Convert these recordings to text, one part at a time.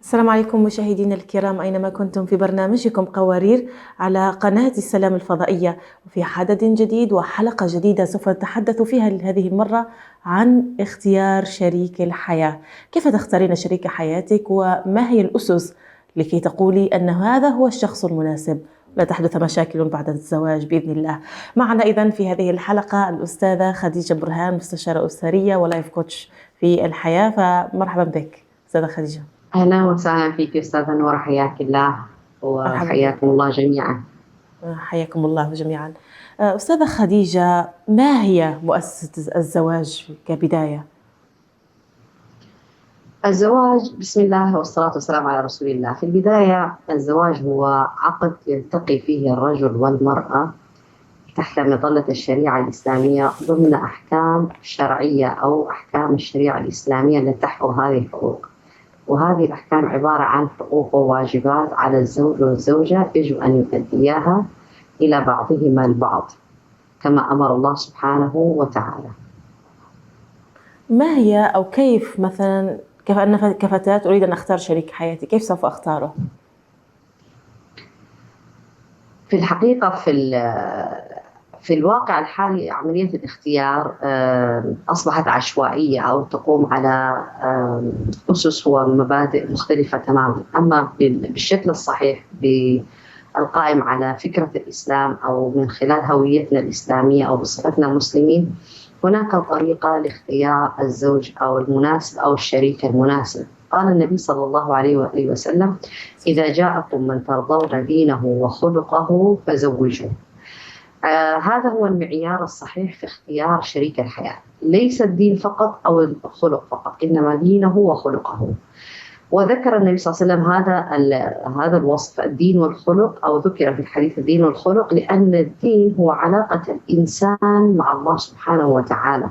السلام عليكم مشاهدينا الكرام أينما كنتم في برنامجكم قوارير على قناة السلام الفضائية، وفي عدد جديد وحلقة جديدة سوف نتحدث فيها هذه المرة عن اختيار شريك الحياة. كيف تختارين شريك حياتك وما هي الأسس لكي تقولي أن هذا هو الشخص المناسب؟ لا تحدث مشاكل بعد الزواج بإذن الله. معنا إذن في هذه الحلقة الأستاذة خديجة برهان، مستشارة أسرية ولايف كوتش في الحياة، فمرحبا بك أستاذة خديجة. أهلا وسهلا فيك أستاذة نورة، حياك الله مرحبا بك. وحياكم الله جميعا. حياكم الله جميعا. أستاذة خديجة، ما هي مؤسسة الزواج كبداية؟ الزواج بسم الله والصلاة والسلام على رسول الله. في البداية الزواج هو عقد يلتقي فيه الرجل والمرأة تحت مظلة الشريعة الإسلامية ضمن أحكام شرعية أو أحكام الشريعة الإسلامية التي تحفظ هذه الحقوق، وهذه الأحكام عبارة عن حقوق وواجبات على الزوج والزوجة يجب أن يؤدياها إلى بعضهما البعض كما أمر الله سبحانه وتعالى. ما هي أو كيف مثلا أنا كفتاة أريد أن أختار شريك حياتي، كيف سوف أختاره؟ في الحقيقة في الواقع الحالي عملية الاختيار أصبحت عشوائية أو تقوم على أسس ومبادئ مختلفة تماما. أما بالشكل الصحيح القائم على فكرة الإسلام أو من خلال هويتنا الإسلامية أو بصفتنا مسلمين، هناك طريقة لاختيار الزوج أو المناسب أو الشريك المناسب. قال النبي صلى الله عليه وآله وسلم: إذا جاءكم من ترضون دينه وخلقه فزوجوه. هذا هو المعيار الصحيح في اختيار شريك الحياة، ليس الدين فقط أو الخلق فقط، إنما دينه وخلقه. وذكر النبي صلى الله عليه وسلم هذا الوصف الدين والخلق، أو ذكر في الحديث الدين والخلق، لأن الدين هو علاقة الإنسان مع الله سبحانه وتعالى،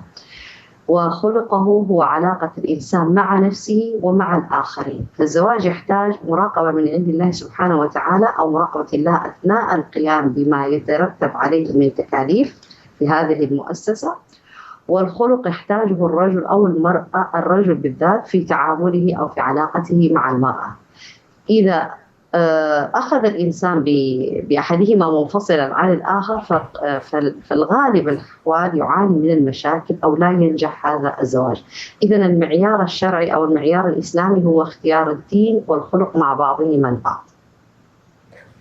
وخلقه هو علاقة الإنسان مع نفسه ومع الآخرين. فالزواج يحتاج مراقبة من عند الله سبحانه وتعالى أو مراقبة الله أثناء القيام بما يترتب عليه من تكاليف في هذه المؤسسة. والخلق يحتاجه الرجل أو المرأة، الرجل بالذات في تعامله أو في علاقته مع المرأة. إذا أخذ الإنسان بأحدهما منفصلا عن الآخر فالغالب الأحوال يعاني من المشاكل أو لا ينجح هذا الزواج. إذن المعيار الشرعي أو المعيار الإسلامي هو اختيار الدين والخلق مع بعضهما البعض.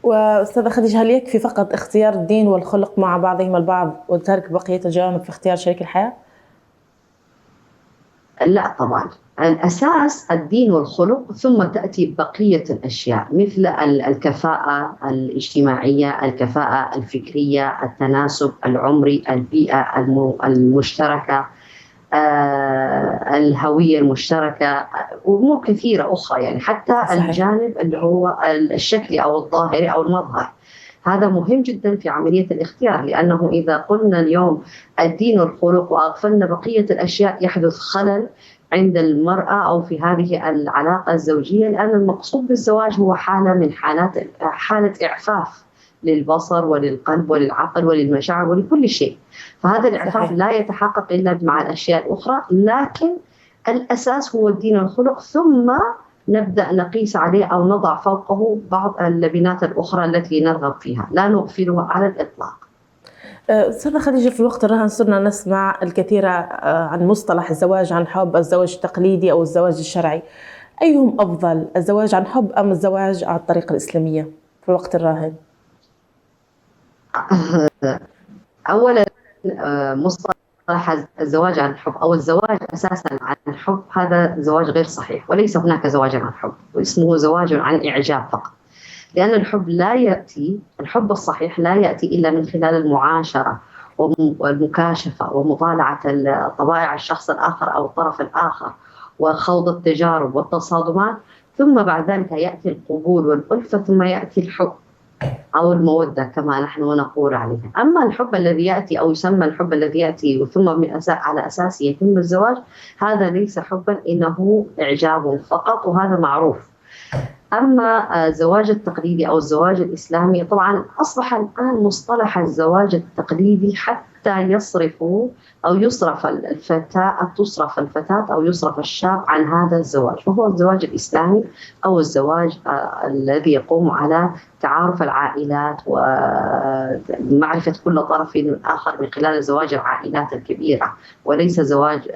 وأستاذة خديجة، هل يكفي فقط اختيار الدين والخلق مع بعضهما البعض وترك بقية الجوانب في اختيار شريك الحياة؟ لا طبعا، الأساس الدين والخلق، ثم تأتي بقية الأشياء مثل الكفاءة الاجتماعية، الكفاءة الفكرية، التناسب العمري، البيئة المشتركة، الهوية المشتركة، وأمور كثيرة أخرى. يعني حتى صحيح. الجانب اللي هو الشكلي أو الظاهري أو المظهر، هذا مهم جدا في عملية الاختيار، لأنه إذا قلنا اليوم الدين والخلق وأغفلنا بقية الأشياء يحدث خلل عند المرأة أو في هذه العلاقة الزوجية، لأن المقصود بالزواج هو حالة إعفاف للبصر وللقلب وللعقل وللمشاعر ولكل شيء. فهذا الإعفاف صحيح. لا يتحقق إلا مع الأشياء الأخرى، لكن الأساس هو الدين والخلق، ثم نبدأ نقيس عليه أو نضع فوقه بعض اللبنات الأخرى التي نرغب فيها، لا نغفلها على الإطلاق. أستاذة خديجة، في الوقت الراهن صرنا نسمع الكثير عن مصطلح الزواج عن حب، الزواج التقليدي أو الزواج الشرعي. أيهم أفضل، الزواج عن حب أم الزواج على الطريقة الإسلامية في الوقت الراهن؟ أولا مصطلح الزواج عن حب أو الزواج أساسا عن حب هذا زواج غير صحيح، وليس هناك زواج عن حب، واسمه زواج عن إعجاب فقط. لأن الحب الصحيح لا يأتي إلا من خلال المعاشرة والمكاشفة ومطالعة طبائع الشخص الآخر أو الطرف الآخر وخوض التجارب والتصادمات، ثم بعد ذلك يأتي القبول والألفة، ثم يأتي الحب أو المودة كما نحن نقول عليها. أما الحب الذي يأتي أو يسمى الحب الذي يأتي ثم على أساس يتم الزواج، هذا ليس حبا، إنه إعجاب فقط، وهذا معروف. أما الزواج التقليدي أو الزواج الإسلامي، طبعا أصبح الآن مصطلح الزواج التقليدي حتى حتى يصرفوا أو يصرف الفتاة أو يصرف الشاب عن هذا الزواج، وهو الزواج الإسلامي أو الزواج الذي يقوم على تعارف العائلات ومعرفة كل طرف من الآخر من خلال زواج العائلات الكبيرة، وليس زواج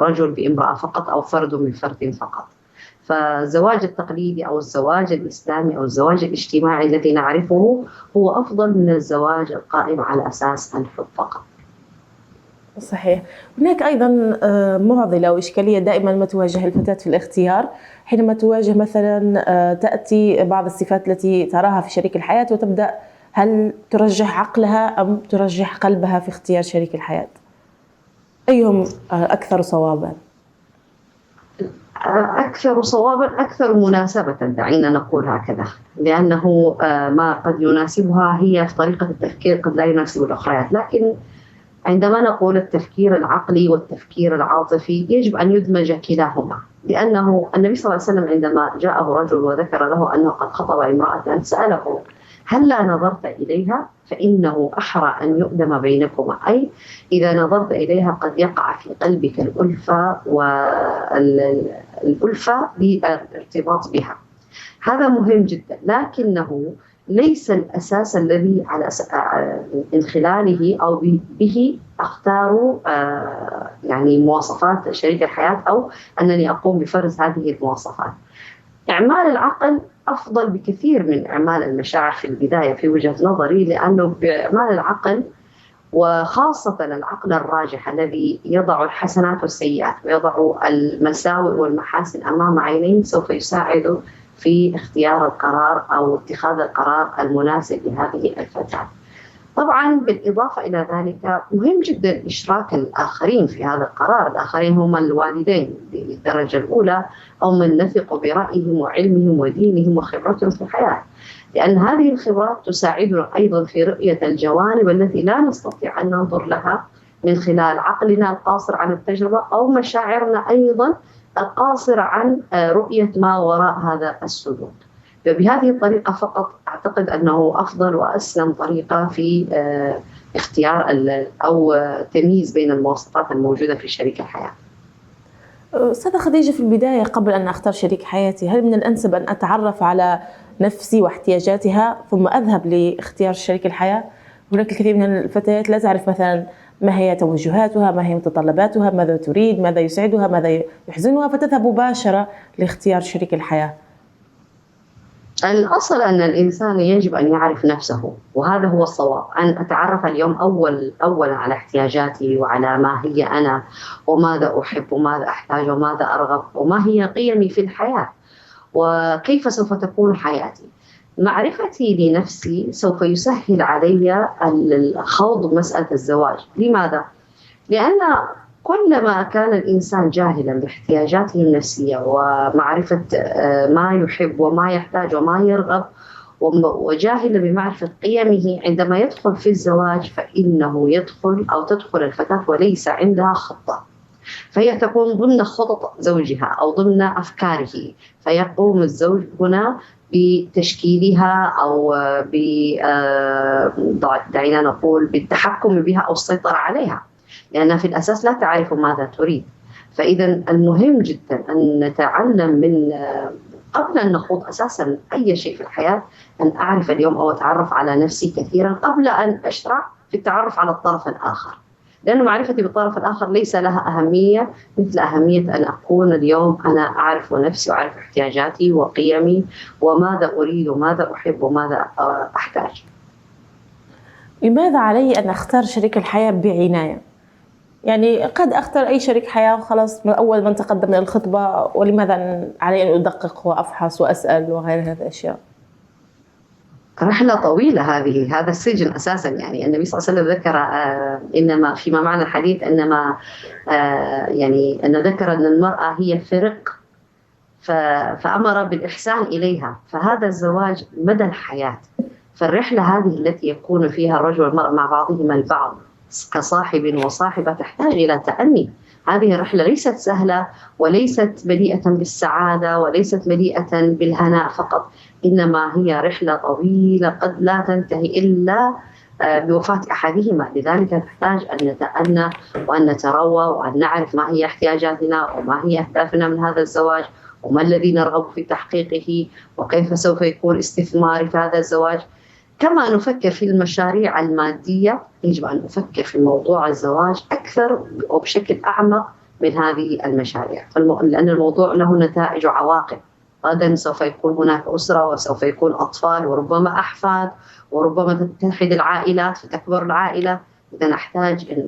رجل بامرأة فقط أو فرد من فرد فقط. فالزواج التقليدي أو الزواج الإسلامي أو الزواج الاجتماعي الذي نعرفه هو أفضل من الزواج القائم على أساس الحب فقط. صحيح. هناك أيضا معضلة أو إشكالية دائما ما تواجه الفتاة في الاختيار، حينما تواجه مثلا تأتي بعض الصفات التي تراها في شريك الحياة وتبدأ هل ترجح عقلها أم ترجح قلبها في اختيار شريك الحياة؟ أيهم أكثر صوابا؟ أكثر صوابا أكثر مناسبة، دعينا نقول هكذا، لأنه ما قد يناسبها هي في طريقة التفكير قد لا يناسب الأخريات. لكن عندما نقول التفكير العقلي والتفكير العاطفي يجب أن يدمج كلاهما، لأنه النبي صلى الله عليه وسلم عندما جاءه رجل وذكر له أنه قد خطب امرأة سأله هل نظرت إليها فإنه أحرى أن يؤدم بينكما، أي إذا نظرت إليها قد يقع في قلبك الألفة بالارتباط بها. هذا مهم جدا، لكنه ليس الأساس الذي من خلاله أو به أختار يعني مواصفات شريك الحياة أو أنني أقوم بفرز هذه المواصفات. إعمال العقل أفضل بكثير من إعمال المشاعر في البداية في وجهة نظري، لأنه بإعمال العقل وخاصة العقل الراجح الذي يضع الحسنات والسيئات ويضع المساوئ والمحاسن أمام عينيه سوف يساعد في اختيار القرار أو اتخاذ القرار المناسب لهذه الفتاة. طبعا بالإضافة إلى ذلك مهم جدا إشراك الآخرين في هذا القرار. الآخرين هم الوالدين بالدرجة الأولى أو من نثق برأيهم وعلمهم ودينهم وخبرتهم في الحياة، لأن هذه الخبرات تساعدنا أيضا في رؤية الجوانب التي لا نستطيع أن ننظر لها من خلال عقلنا القاصر عن التجربة أو مشاعرنا أيضا القاصرة عن رؤية ما وراء هذا السلوك. فبهذه الطريقة فقط أعتقد أنه أفضل وأسلم طريقة في اختيار أو تمييز بين المواصفات الموجودة في شريك الحياة. أستاذة خديجة، في البداية قبل أن أختار شريك حياتي هل من الأنسب أن أتعرف على نفسي واحتياجاتها ثم أذهب لاختيار شريك الحياة؟ هناك الكثير من الفتيات لا تعرف مثلا ما هي توجهاتها، ما هي متطلباتها، ماذا تريد، ماذا يسعدها، ماذا يحزنها، فتذهب مباشرة لاختيار شريك الحياة. الأصل أن الإنسان يجب أن يعرف نفسه، وهذا هو الصواب. أن أتعرف اليوم أولا على احتياجاتي وعلى ما هي أنا وماذا أحب وماذا أحتاج وماذا أرغب وما هي قيمي في الحياة وكيف سوف تكون حياتي. معرفتي لنفسي سوف يسهل علي الخوض مسألة الزواج. لماذا؟ لأن كلما كان الإنسان جاهلا باحتياجاته النفسية ومعرفة ما يحب وما يحتاج وما يرغب وجاهلا بمعرفة قيمه، عندما يدخل في الزواج فإنه يدخل أو تدخل الفتاة وليس عندها خطة، فهي تكون ضمن خطط زوجها أو ضمن أفكاره، فيقوم الزوج هنا بتشكيلها أو دعينا نقول بالتحكم بها أو السيطرة عليها، لأنها في الأساس لا تعرف ماذا تريد. فإذا المهم جدا أن نتعلم من قبل أن نخوض أساسا أي شيء في الحياة، أن أعرف اليوم أو أتعرف على نفسي كثيرا قبل أن أشرع في التعرف على الطرف الآخر، لأن معرفتي بالطرف الآخر ليس لها أهمية مثل أهمية أن أكون اليوم أنا أعرف نفسي وأعرف احتياجاتي وقيمي وماذا أريد وماذا أحب وماذا أحتاج. لماذا علي أن أختار شريك الحياة بعناية؟ يعني قد أختار أي شريك حياة وخلاص من أول من تقدم للخطبة، ولماذا علي أن أدقق وأفحص وأسأل وغير هذه الأشياء؟ رحلة طويلة هذا السجن أساسا. يعني النبي صلى الله عليه وسلم ذكر إنما فيما معنى الحديث إنما يعني أن ذكر أن المرأة هي فرق فأمر بالإحسان إليها، فهذا الزواج مدى الحياة. فالرحلة هذه التي يكون فيها الرجل والمرأة مع بعضهما البعض كصاحب وصاحبة تحتاج إلى تأني. هذه الرحلة ليست سهلة وليست مليئة بالسعادة وليست مليئة بالهناء فقط، إنما هي رحلة طويلة قد لا تنتهي إلا بوفاة أحدهما. لذلك نحتاج أن نتأنى وأن نتروى وأن نعرف ما هي احتياجاتنا وما هي أهدافنا من هذا الزواج، وما الذي نرغب في تحقيقه، وكيف سوف يكون استثماري في هذا الزواج. كما نفكر في المشاريع المادية، يجب أن نفكر في موضوع الزواج أكثر وبشكل أعمق من هذه المشاريع، لأن الموضوع له نتائج وعواقب. غدا سوف يكون هناك أسرة وسوف يكون أطفال وربما أحفاد، وربما تتحد العائلات فتكبر العائلة. إذا نحتاج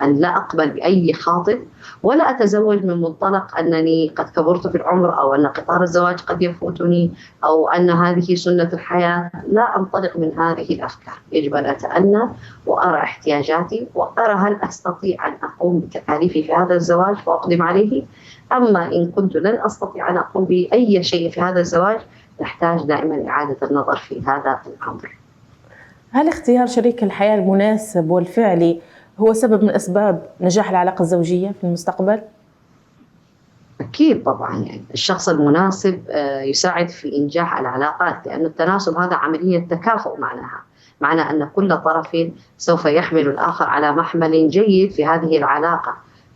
أن لا أقبل بأي خاطب، ولا أتزوج من منطلق أنني قد كبرت في العمر، أو أن قطار الزواج قد يفوتني، أو أن هذه سنة الحياة. لا أنطلق من هذه الأفكار. يجب أن أتأنى وأرى احتياجاتي، وأرى هل أستطيع أن أقوم بتكاليفي في هذا الزواج وأقدم عليه. أما إن كنت لن أستطيع أن أقوم بأي شيء في هذا الزواج، نحتاج دائما إعادة النظر في هذا الأمر. هل اختيار شريك الحياة المناسب والفعلي هو سبب من أسباب نجاح العلاقة الزوجية في المستقبل؟ أكيد طبعا، يعني الشخص المناسب يساعد في إنجاح العلاقات، لأن التناسب هذا عملية تكافؤ معناها، معنى أن كل طرف سوف يحمل الآخر على محمل جيد في هذه العلاقة.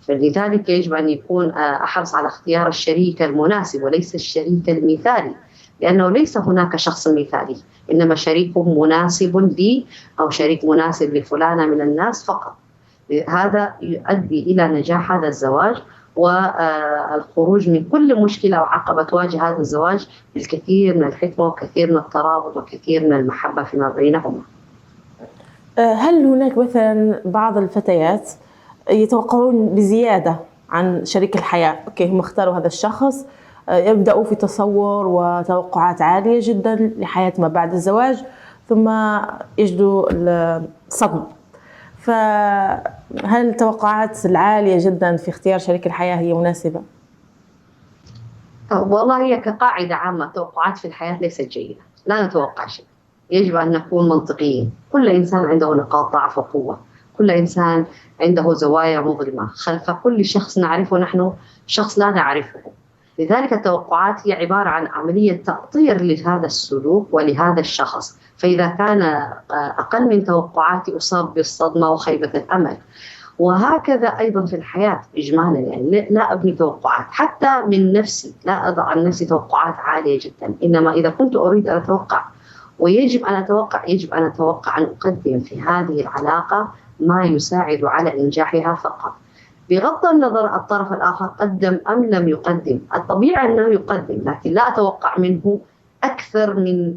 فلذلك يجب أن يكون أحرص على اختيار الشريك المناسب وليس الشريك المثالي، لأنه ليس هناك شخص مثالي، إنما شريك مناسب لي أو شريك مناسب لفلانة من الناس فقط. هذا يؤدي إلى نجاح هذا الزواج والخروج من كل مشكلة أو عقبة تواجه هذا الزواج بالكثير من الحكمة وكثير من الترابط وكثير من المحبة فيما بينهما. هل هناك مثلا بعض الفتيات يتوقعون بزيادة عن شريك الحياة؟ أوكي، هم اختاروا هذا الشخص، يبدأوا في تصور وتوقعات عالية جدا لحياة ما بعد الزواج، ثم يجدوا الصدمة. فهل التوقعات العالية جدا في اختيار شريك الحياة هي مناسبة؟ والله هي كقاعدة عامة، التوقعات في الحياة ليست جيدة، لا نتوقع شيء. يجب أن نكون منطقيين. كل إنسان عنده نقاط ضعف وقوة، كل إنسان عنده زوايا مظلمة. خلف كل شخص نعرفه نحن شخص لا نعرفه. لذلك التوقعات هي عبارة عن عملية تأطير لهذا السلوك ولهذا الشخص، فإذا كان أقل من توقعاتي أصاب بالصدمة وخيبة الأمل. وهكذا أيضا في الحياة إجمالا، يعني لا أبني توقعات حتى من نفسي، لا أضع عن نفسي توقعات عالية جدا. إنما إذا كنت أريد أن أتوقع ويجب أن أتوقع، يجب أن أتوقع أن أقدم في هذه العلاقة ما يساعد على إنجاحها فقط، بغض النظر الطرف الآخر قدم أم لم يقدم. الطبيعي أنه يقدم، لكن لا أتوقع منه أكثر من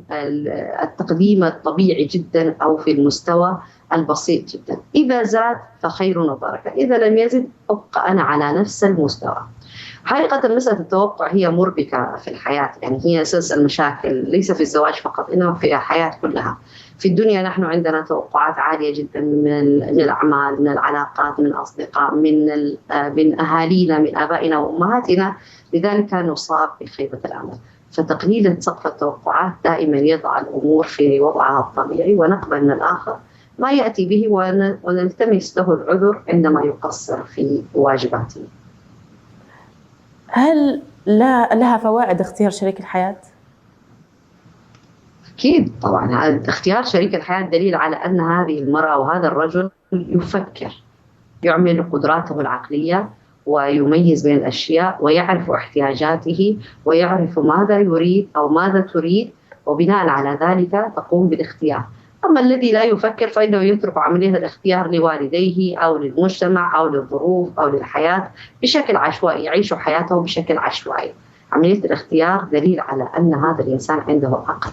التقديم الطبيعي جدا أو في المستوى البسيط جدا. إذا زاد فخير وبركة، إذا لم يزد أبقى أنا على نفس المستوى. حقيقة مسألة التوقع هي مربكة في الحياة، يعني هي أساس المشاكل، ليس في الزواج فقط إنما في الحياة كلها. في الدنيا نحن عندنا توقعات عالية جدا من الأعمال، من العلاقات، من الأصدقاء، من أهالينا، من آبائنا وأمهاتنا. لذلك نصاب بخيبة الأمل. فتقليل سقف التوقعات دائما يضع الأمور في وضعها الطبيعي، ونقبل من الآخر ما يأتي به ونلتمس له العذر عندما يقصر في واجباته. هل لها فوائد اختيار شريك الحياة؟ أكيد طبعا، اختيار شريك الحياة دليل على أن هذه المرأة وهذا الرجل يفكر، يعمل قدراته العقلية ويميز بين الأشياء ويعرف احتياجاته ويعرف ماذا يريد أو ماذا تريد، وبناء على ذلك تقوم بالاختيار. أما الذي لا يفكر فإنه يترك عملية الاختيار لوالديه أو للمجتمع أو للظروف أو للحياة بشكل عشوائي، يعيش حياته بشكل عشوائي. عملية الاختيار دليل على أن هذا الإنسان عنده عقل،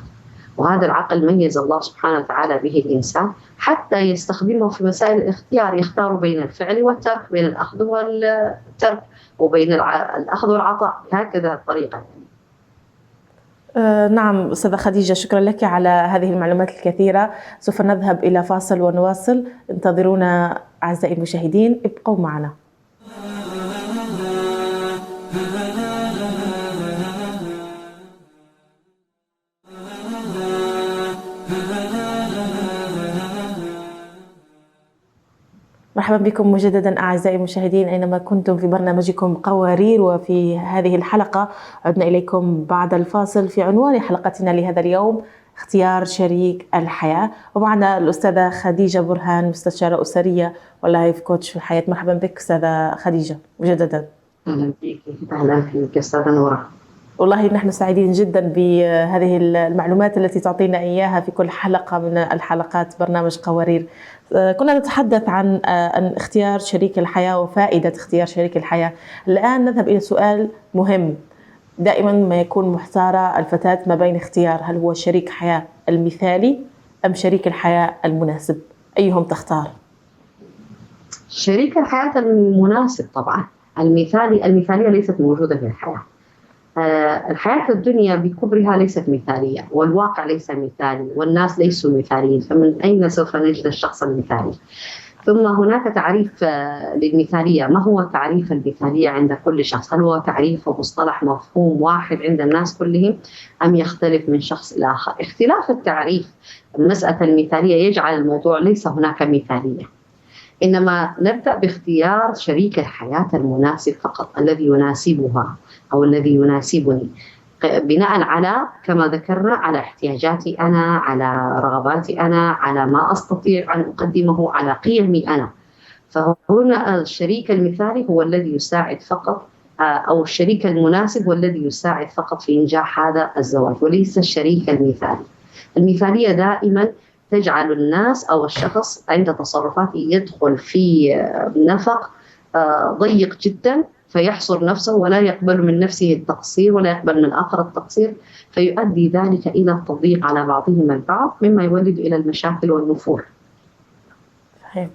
وهذا العقل ميز الله سبحانه وتعالى به الإنسان حتى يستخدمه في مسائل الاختيار. يختار بين الفعل والترك، بين الأخذ والترك، وبين الأخذ والعطاء، هكذا الطريقة. نعم أستاذة خديجة، شكرا لك على هذه المعلومات الكثيرة. سوف نذهب إلى فاصل ونواصل، انتظرونا أعزائي المشاهدين، ابقوا معنا. مرحبا بكم مجددا أعزائي المشاهدين أينما كنتم في برنامجكم قوارير. وفي هذه الحلقة عدنا إليكم بعد الفاصل في عنوان حلقتنا لهذا اليوم: اختيار شريك الحياة. ومعنا الأستاذة خديجة برهان، مستشارة أسرية ولايف كوتش في الحياة. مرحبا بك أستاذة خديجة مجددا. أهلا فيك. أهلا فيك أستاذة نورة. والله نحن سعيدين جدا بهذه المعلومات التي تعطينا إياها في كل حلقة من الحلقات برنامج قوارير. كنا نتحدث عن اختيار شريك الحياة وفائدة اختيار شريك الحياة. الآن نذهب إلى سؤال مهم. دائما ما يكون محتارة الفتاة ما بين اختيار هل هو شريك حياة المثالي أم شريك الحياة المناسب، أيهم تختار؟ شريك الحياة المناسب طبعا. المثالية ليست موجودة في الحياة. الحياة الدنيا بكبرها ليست مثالية، والواقع ليس مثالي، والناس ليسوا مثاليين، فمن أين سوف نجد الشخص المثالي؟ ثم هناك تعريف للمثالية. ما هو تعريف المثالية عند كل شخص؟ هل هو تعريف ومصطلح مفهوم واحد عند الناس كلهم أم يختلف من شخص إلى آخر؟ اختلاف التعريف مسألة المثالية يجعل الموضوع ليس هناك مثالية، إنما نبدأ باختيار شريك الحياة المناسب فقط، الذي يناسبها أو الذي يناسبني، بناء على كما ذكرنا على احتياجاتي أنا، على رغباتي أنا، على ما أستطيع أن أقدمه، على قيمي أنا. فهنا الشريك المثالي هو الذي يساعد فقط، أو الشريك المناسب هو الذي يساعد فقط في إنجاح هذا الزواج، وليس الشريك المثالي. المثالية دائما تجعل الناس أو الشخص عند تصرفاته يدخل في نفق ضيق جدا، فيحصر نفسه ولا يقبل من نفسه التقصير ولا يقبل من الآخر التقصير، فيؤدي ذلك إلى التضييق على بعضهم البعض، مما يولد إلى المشاكل والنفور. صحيح.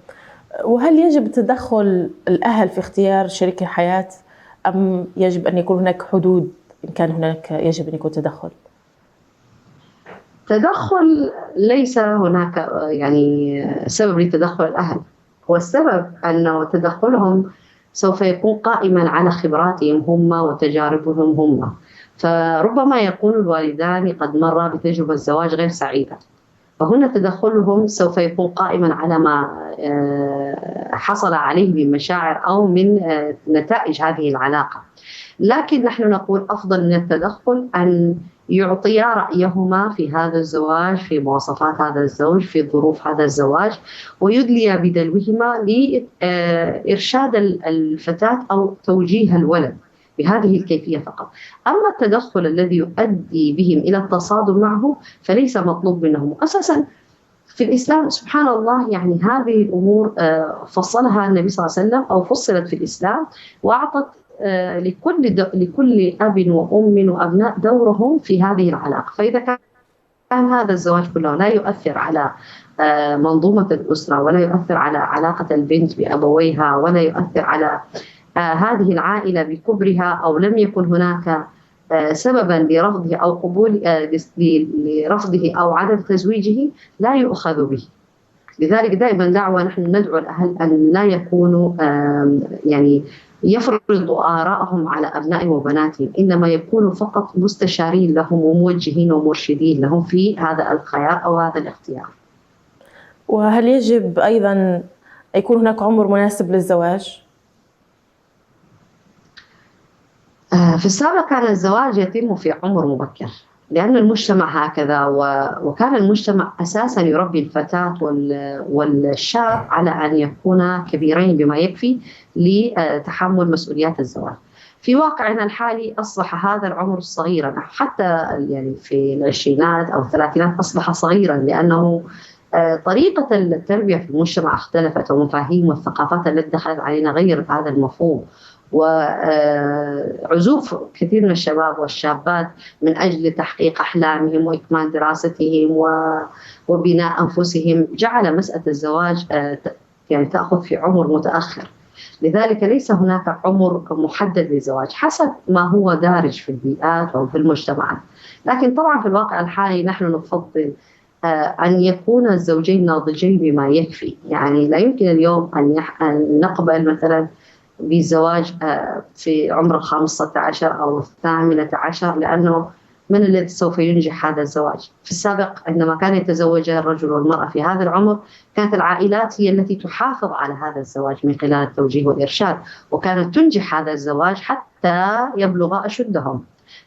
وهل يجب تدخل الأهل في اختيار شريك الحياة أم يجب أن يكون هناك حدود إن كان هناك يجب أن يكون تدخل؟ تدخل ليس هناك يعني سبب لتدخل الأهل، والسبب أنه تدخلهم سوف يكون قائما على خبراتهم هم وتجاربهم هم. فربما يكون الوالدان قد مرا بتجربة زواج غير سعيدة، فهنا تدخلهم سوف يكون قائما على ما حصل عليه من مشاعر أو من نتائج هذه العلاقة. لكن نحن نقول أفضل من التدخل أن يعطيا رأيهما في هذا الزواج، في مواصفات هذا الزوج، في ظروف هذا الزواج، ويدليا بدلوهما لإرشاد الفتاة أو توجيه الولد بهذه الكيفية فقط. أما التدخل الذي يؤدي بهم إلى التصادم معه فليس مطلوب منهم أساسا. في الإسلام سبحان الله يعني هذه الأمور فصلها النبي صلى الله عليه وسلم أو فصلت في الإسلام، وأعطت لكل أب وأم وأبناء دورهم في هذه العلاقة. فإذا كان هذا الزواج كله لا يؤثر على منظومة الأسرة، ولا يؤثر على علاقة البنت بأبويها، ولا يؤثر على هذه العائلة بكبرها، أو لم يكن هناك سببا لرفضه أو قبول لرفضه أو عدم تزويجه، لا يؤخذ به. لذلك دائما دعوة نحن ندعو الأهل أن لا يكونوا يعني يفرضوا آراءهم على أبنائهم وبناتهم، إنما يكونوا فقط مستشارين لهم وموجهين ومرشدين لهم في هذا الخيار أو هذا الاختيار. وهل يجب أيضا يكون هناك عمر مناسب للزواج؟ في السابق كان الزواج يتم في عمر مبكر، لأن المجتمع هكذا، وكان المجتمع أساساً يربي الفتاة والشاب على أن يكونا كبيرين بما يكفي لتحمل مسؤوليات الزواج. في واقعنا الحالي أصبح هذا العمر صغيراً، حتى يعني في العشرينات أو الثلاثينات أصبح صغيراً، لأنه طريقة التربية في المجتمع اختلفت، ومفاهيم والثقافات التي دخلت علينا غيرت هذا المفهوم، وعزوف كثير من الشباب والشابات من أجل تحقيق أحلامهم وإكمال دراستهم وبناء أنفسهم جعل مسألة الزواج يعني تأخذ في عمر متأخر. لذلك ليس هناك عمر محدد للزواج حسب ما هو دارج في البيئات أو في المجتمعات. لكن طبعا في الواقع الحالي نحن نفضل أن يكون الزوجين ناضجين بما يكفي. يعني لا يمكن اليوم أن نقبل مثلا بالزواج في عمر 15 أو 18، لأنه من الذي سوف ينجح هذا الزواج؟ في السابق عندما كان يتزوج الرجل والمرأة في هذا العمر كانت العائلات هي التي تحافظ على هذا الزواج من خلال التوجيه والإرشاد، وكانت تنجح هذا الزواج حتى يبلغ أشدهم.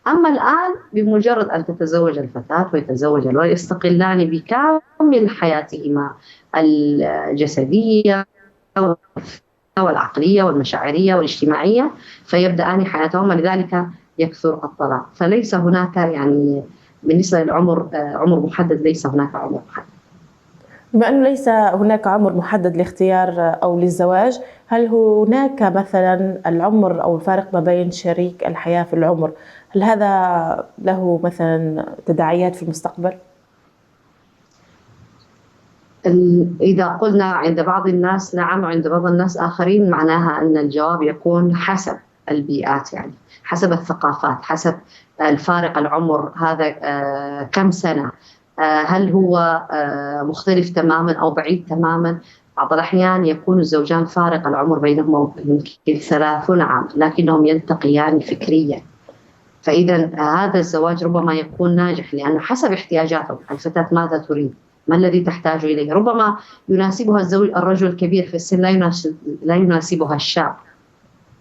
أما الآن بمجرد أن تتزوج الفتاة ويتزوج الولد يستقلان بكامل حياتهما الجسدية والعقلية والمشاعرية والاجتماعية، فيبدأان حياتهما. لذلك يكثر الطلاق. فليس هناك يعني بالنسبة للعمر عمر محدد، ليس هناك عمر محدد. بما أنه ليس هناك عمر محدد لاختيار أو للزواج، هل هناك مثلا العمر أو الفارق ما بين شريك الحياة في العمر، هل هذا له مثلا تداعيات في المستقبل؟ إذا قلنا عند بعض الناس نعم وعند بعض الناس آخرين، معناها أن الجواب يكون حسب البيئات، يعني حسب الثقافات، حسب الفارق العمر هذا كم سنة، هل هو مختلف تماما أو بعيد تماما. بعض الأحيان يكون الزوجان فارق العمر بينهما يمكن 30 عام لكنهم يلتقيان فكريا. فإذا هذا الزواج ربما يكون ناجح لأنه حسب احتياجاتهم. الفتاة ماذا تريد؟ ما الذي تحتاج إليه؟ ربما يناسبها الرجل الكبير في السن، لا يناسبها الشاب.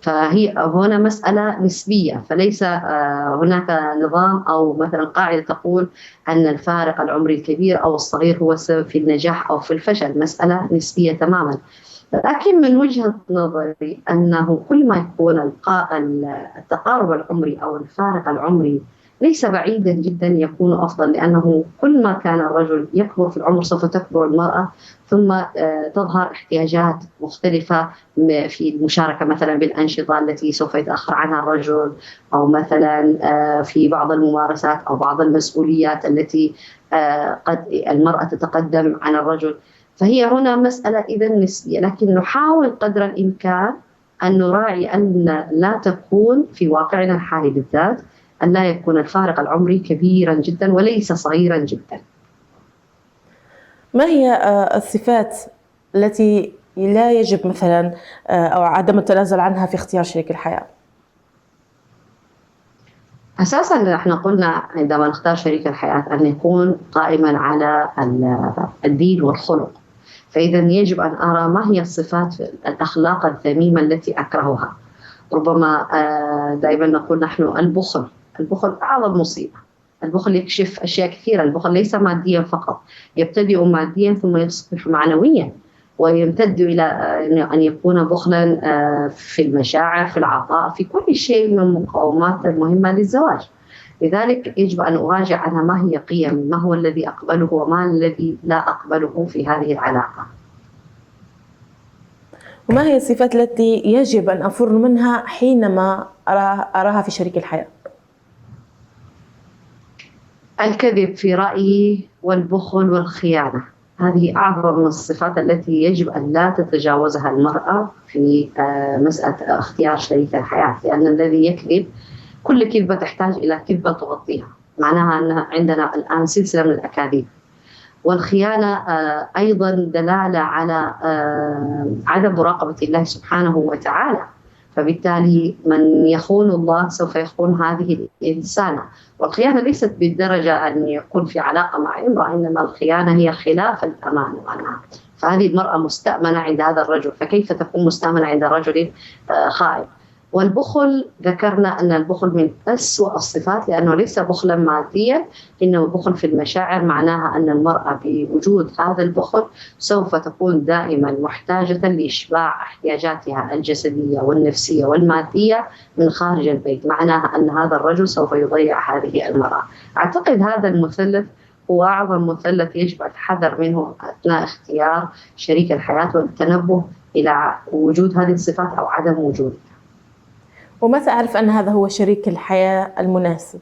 فهي هنا مسألة نسبية، فليس هناك نظام أو مثلا قاعدة تقول أن الفارق العمري الكبير أو الصغير هو السبب في النجاح أو في الفشل. مسألة نسبية تماما. لكن من وجهة نظري أنه كل ما يكون التقارب العمري أو الفارق العمري ليس بعيدا جدا يكون أفضل، لأنه كل ما كان الرجل يكبر في العمر سوف تكبر المرأة، ثم تظهر احتياجات مختلفة في المشاركة مثلا بالأنشطة التي سوف يتأخر عنها الرجل، أو مثلا في بعض الممارسات أو بعض المسؤوليات التي قد المرأة تتقدم عن الرجل. فهي هنا مسألة إذا نسبية، لكن نحاول قدر الإمكان أن نراعي أن لا تكون في واقعنا الحالي بالذات أن لا يكون الفارق العمري كبيرا جدا وليس صغيرا جدا. ما هي الصفات التي لا يجب مثلا أو عدم التنازل عنها في اختيار شريك الحياة؟ أساساً احنا قلنا عندما نختار شريك الحياة أن يكون قائما على الدين والخلق. فإذا يجب أن أرى ما هي الصفات الأخلاق الذميمة التي أكرهها. ربما دائما نقول نحن البخل أعظم مصيبة. البخل يكشف أشياء كثيرة. البخل ليس ماديا فقط، يبتدئ ماديا ثم يصبح معنويا ويمتد إلى أن يكون بخلا في المشاعر، في العطاء، في كل شيء من المقومات المهمة للزواج. لذلك يجب أن أراجع عنها ما هي قيم، ما هو الذي أقبله وما الذي لا أقبله في هذه العلاقة. وما هي الصفات التي يجب أن أفر منها حينما أراها في شريك الحياة؟ الكذب في رأيي والبخل والخيانة، هذه أعظم الصفات التي يجب أن لا تتجاوزها المرأة في مسألة اختيار شريك الحياة. لأن الذي يكذب كل كذبة تحتاج إلى كذبة تغطيها، معناها أن عندنا الآن سلسلة من الأكاذيب. والخيانة أيضا دلالة على عدم مراقبة الله سبحانه وتعالى. فبالتالي من يخون الله سوف يخون هذه الإنسانة. والخيانة ليست بالدرجة أن يكون في علاقة مع امرأة، إنما الخيانة هي خلاف الأمانة عنها. فهذه المرأة مستأمنة عند هذا الرجل، فكيف تكون مستأمنة عند رجل خائن؟ والبخل ذكرنا أن البخل من أسوأ الصفات، لأنه ليس بخلا ماديا، إنه بخل في المشاعر. معناها أن المرأة بوجود هذا البخل سوف تكون دائما محتاجة لإشباع احتياجاتها الجسدية والنفسية والمادية من خارج البيت. معناها أن هذا الرجل سوف يضيع هذه المرأة. أعتقد هذا المثلث هو أعظم مثلث يجب الحذر منه أثناء اختيار شريك الحياة، والتنبه إلى وجود هذه الصفات أو عدم وجودها. ومتى أعرف أن هذا هو شريك الحياة المناسب؟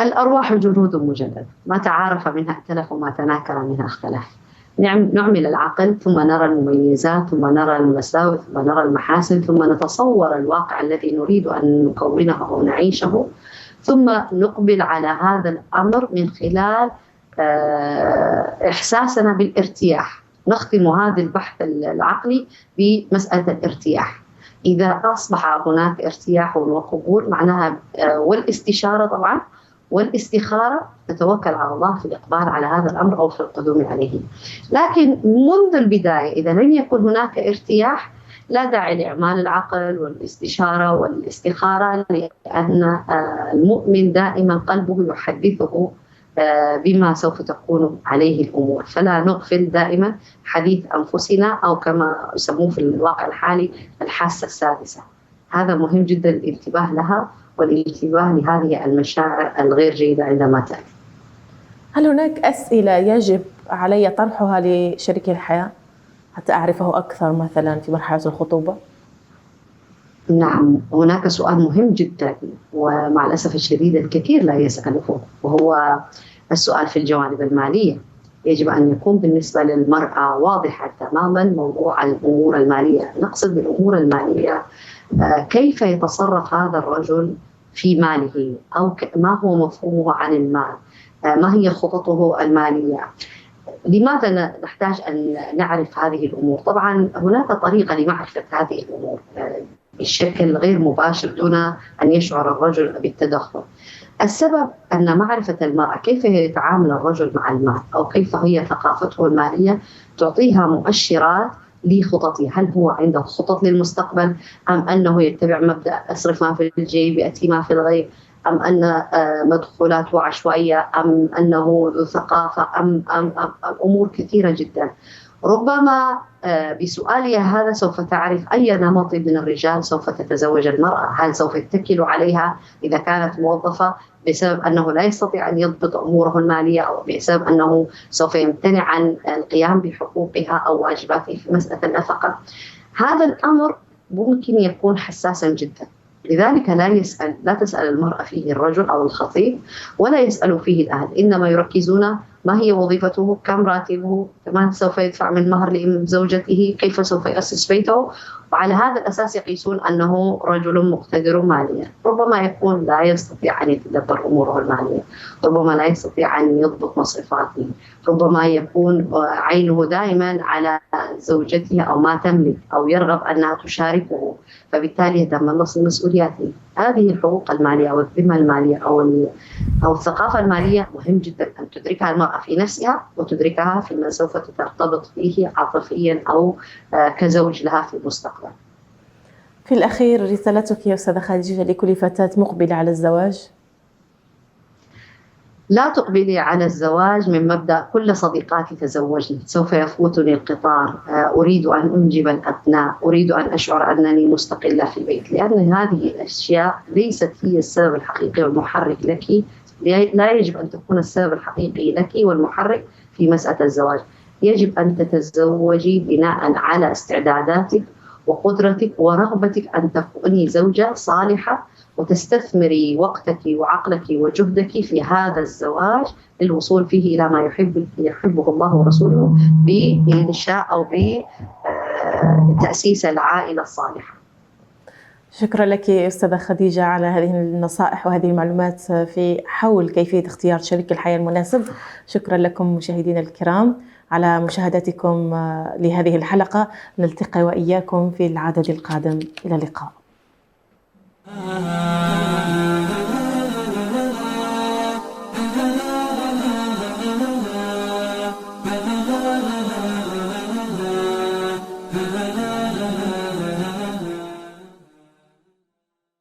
الأرواح جنود مجندة، ما تعارف منها ائتلف وما تناكر منها اختلف. نعمل العقل ثم نرى المميزات ثم نرى المساوئ ثم نرى المحاسن، ثم نتصور الواقع الذي نريد أن نكونه أو نعيشه، ثم نقبل على هذا الأمر من خلال إحساسنا بالارتياح. نختم هذا البحث العقلي بمسألة الارتياح. إذا أصبح هناك ارتياح وقبول معناها والاستشارة طبعا والاستخارة، نتوكل على الله في الإقبال على هذا الأمر أو في القدوم عليه. لكن منذ البداية إذا لم يكن هناك ارتياح لا داعي لإعمال العقل والاستشارة والاستخارة، لأن المؤمن دائما قلبه يحدثه بما سوف تكون عليه الأمور، فلا نغفل دائما حديث أنفسنا، أو كما يسموه في الواقع الحالي الحاسة السادسة. هذا مهم جدا الانتباه لها والانتباه لهذه المشاعر الغير جيدة عندما تأتي. هل هناك أسئلة يجب علي طرحها لشريك الحياة حتى أعرفه أكثر مثلا في مرحلة الخطوبة؟ نعم، هناك سؤال مهم جدا ومع الأسف الشديد الكثير لا يسأله، وهو السؤال في الجوانب المالية. يجب أن يكون بالنسبة للمرأة واضحة تماما موضوع الأمور المالية. نقصد بالأمور المالية كيف يتصرف هذا الرجل في ماله، أو ما هو مفهومه عن المال، ما هي خططه المالية. لماذا نحتاج أن نعرف هذه الأمور؟ طبعا هناك طريقة لمعرفة هذه الأمور بشكل غير مباشر دون أن يشعر الرجل بالتدخل. السبب أن معرفة المرأة كيف يتعامل الرجل مع المال أو كيف هي ثقافته المالية تعطيها مؤشرات لخططه. هل هو عنده خطط للمستقبل، أم أنه يتبع مبدأ أصرف ما في الجيب يأتي ما في الغيب، أم أن مدخولاته عشوائية، أم أنه ذو ثقافة، أم أمور كثيرة جدا. ربما بسؤالها هذا سوف تعرف أي نمط من الرجال سوف تتزوج المرأة. هل سوف يتكل عليها إذا كانت موظفة بسبب أنه لا يستطيع أن يضبط أموره المالية، أو بسبب أنه سوف يمتنع عن القيام بحقوقها أو واجباتها في مسألة النفقة. هذا الأمر ممكن يكون حساسا جدا، لذلك لا تسأل المرأة فيه الرجل أو الخطيب، ولا يسأل فيه الأهل، إنما يركزون ما هي وظيفته، كم راتبه، كمان سوف يدفع من مهر لزوجته، كيف سوف يأسس بيته، وعلى هذا الأساس يقيسون أنه رجل مقتدر ماليا. ربما يكون لا يستطيع أن يتدبر أموره المالية، ربما لا يستطيع أن يضبط مصروفاته، ربما يكون عينه دائما على زوجته أو ما تملك، أو يرغب أنها تشاركه، فبالتالي يتملص مسؤولياته. هذه الحقوق المالية أو الذمة المالية أو الثقافة المالية مهم جدا أن تدركها المرأة في نفسها، وتدركها في من سوف ترتبط فيه عاطفيا أو كزوج لها في المستقبل. في الأخير رسالتك يا أستاذة خديجة لكل فتاة مقبلة على الزواج؟ لا تقبلي على الزواج من مبدأ كل صديقاتي تزوجن، سوف يفوتني القطار، أريد أن أنجب الأبناء، أريد أن أشعر أنني مستقلة في البيت، لأن هذه الأشياء ليست هي السبب الحقيقي والمحرك لك. لا يجب أن تكون السبب الحقيقي لك والمحرك في مسألة الزواج. يجب أن تتزوجي بناء على استعداداتك وقدرتك ورغبتك أن تكوني زوجة صالحة، وتستثمري وقتك وعقلك وجهدك في هذا الزواج للوصول فيه إلى ما يحبه الله ورسوله بإنشاء أو بتأسيس العائلة الصالحة. شكرا لك أستاذة خديجة على هذه النصائح وهذه المعلومات في حول كيفية اختيار شريك الحياة المناسب. شكرا لكم مشاهدينا الكرام على مشاهدتكم لهذه الحلقة. نلتقي وإياكم في العدد القادم. إلى اللقاء.